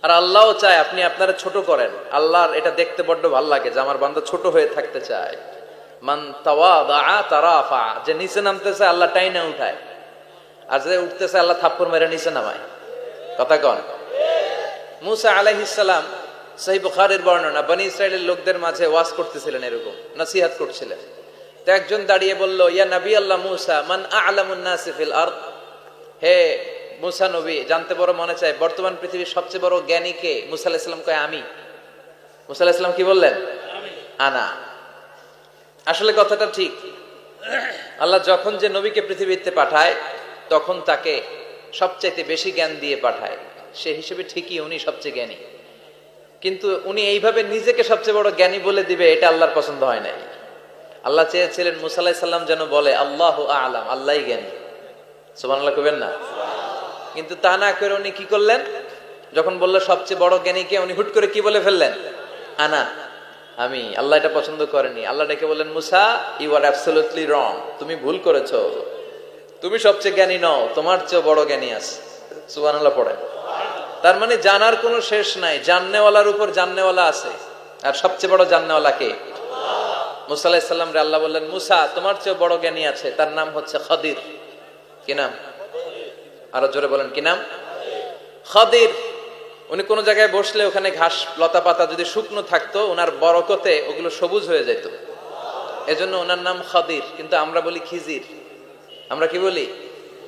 আর আল্লাহও চায় আপনি আপনারা ছোট করেন। আল্লাহর এটা দেখতে বড্ড ভালো লাগে যে আমার বান্দা ছোট হয়ে থাকতে চায়। মান তাওয়াদা তারাফা, যে নিচে নামতেছে আল্লাহ টাইনা উঠায়, আর যে উঠতেছে আল্লাহ থাপ্পড় মেরে নিচে নামায়। কথা কন। মুসা আলাইহিস সালাম, সহিহ বুখারীর বর্ণনা, বনি ইসরাইলের লোকদের মাঝে ওয়াজ করতেছিলেন, এরকম নসিহত করছিলেন। তো একজন দাঁড়িয়ে বলল, ইয়া নবী আল্লাহ মুসা, মান আ'লামুন নাসি ফিল আরদ, হে মুসা নবী, জানতে বড় মনে চায় বর্তমান পৃথিবীর সবচেয়ে বড় জ্ঞানী কে? মুসা আলাইহিস সালাম কয় আমি। মুসা আলাইহিস সালাম কি বললেন? আনা। আসলে কথাটা ঠিক। আল্লাহ যখন যে নবীকে পৃথিবীতে পাঠায় তখন তাকে সবচাইতে বেশি জ্ঞান দিয়ে পাঠায়, সে হিসেবে ঠিকই উনি সবচেয়ে জ্ঞানী। কিন্তু উনি এইভাবে নিজেকে সবচেয়ে বড় জ্ঞানী বলে দিবে, এটা আল্লাহর পছন্দ হয় নাই। আল্লাহ চেয়েছিলেন মুসা আলাইহিস সালাম যেন বলে আল্লাহু আ'লাম, আল্লাহই জ্ঞানী। সুবহানাল্লাহ কইবেন না? কিন্তু তা না করে উনি কি করলেন? যখন বললো সবচেয়ে বড় জ্ঞানী কে, উনি হুট করে কি বলে ফেললেন? আনা, আমি। আল্লাহ এটা পছন্দ করেনি। আল্লাহ ডেকে বললেন, মুসা, ইউ আর অ্যাবসলিউটলি রং, তুমি ভুল করেছো, তুমি সবচেয়ে জ্ঞানী নও, তোমার চেয়ে বড় জ্ঞানী আছে। সুবহানাল্লাহ পড়েন। তার মানে জানার কোনো শেষ নাই, জাননেওয়ালার উপর জাননেওয়ালা আছে। আর সবচেয়ে বড় জাননেওয়ালা কে? মুসা আলাইহিস সালাম রে আল্লাহ বললেন, মুসা, তোমার চেয়ে বড় জ্ঞানী আছে, তার নাম হচ্ছে খাদির। কি নাম? আরো জোরে বলেন, কি নাম? খাদির। উনি কোন জায়গায় বসলে ওখানে ঘাস লতা পাতা যদি শুকনো থাকতো, ওনার বরকতে ওগুলো সবুজ হয়ে যেত, এজন্য ওনার নাম খাদির। কিন্তু আমরা বলি খিজির। আমরা কি বলি?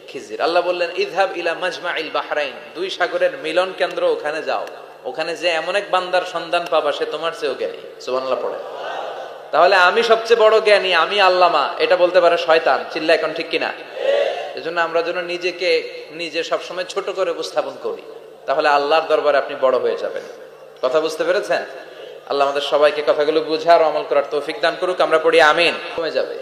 খিজির। আল্লাহ বললেন, ইযহাব ইলা মাজমাইল বাহরাইন, দুই সাগরের মিলন কেন্দ্র, ওখানে যাও, ওখানে যে এমন এক বান্দার সন্ধান পাবা সে তোমার চেয়েও জ্ঞানী। সুবহানাল্লাহ পড়ে। তাহলে আমি সবচেয়ে বড় জ্ঞানী, আমি আল্লামা, এটা বলতে পারে শয়তান। চিল্লা এখন ঠিক কিনা? এজন্য আমরা যেন নিজেকে নিজে সবসময় ছোট করে উপস্থাপন করি, তাহলে আল্লাহর দরবারে আপনি বড় হয়ে যাবেন। কথা বুঝতে পেরেছেন? আল্লাহ আমাদের সবাইকে কথাগুলো বুঝার ও আমল করার তৌফিক দান করুক। আমরা পড়ি আমিন। কমে যাবে।